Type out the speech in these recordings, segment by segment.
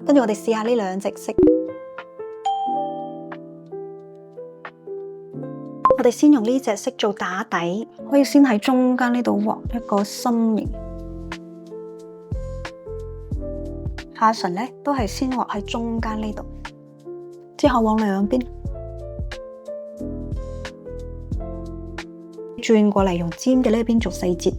跟住我哋試下呢兩隻色。我哋先用呢隻色做打底，可以先喺中間呢度畫一個心形。下唇咧都係先畫喺中間呢度，之後往兩邊轉過嚟，用尖嘅呢邊做細節。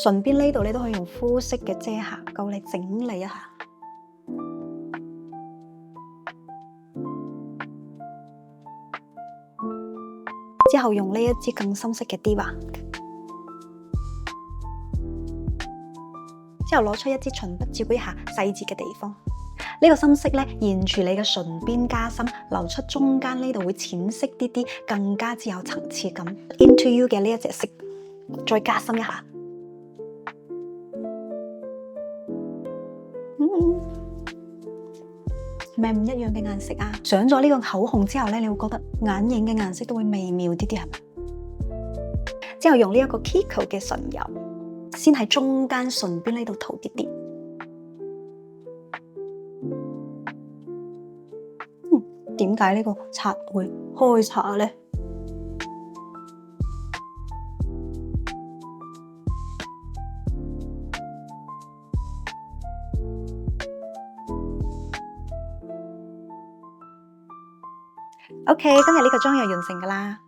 唇邊呢度你都可以用膚色嘅遮瑕膏嚟整理一下。之後用呢一支更深色嘅 Diva， 之後攞出一支唇筆照顧一下細節嘅地方。呢個深色咧，沿住你嘅唇邊加深，留出中間呢度會淺色啲啲，更加之有層次感。Into You 嘅呢一隻色，再加深一下。係咪唔一樣嘅顏色啊？上咗呢個口紅之後咧，你會覺得眼影嘅顏色都會微妙啲啲，係咪？之後用呢一個 Kiko 嘅唇油，先喺中間唇邊呢度塗啲啲。點解呢個刷會開刷咧？OK， 今日呢個妝又完成㗎啦。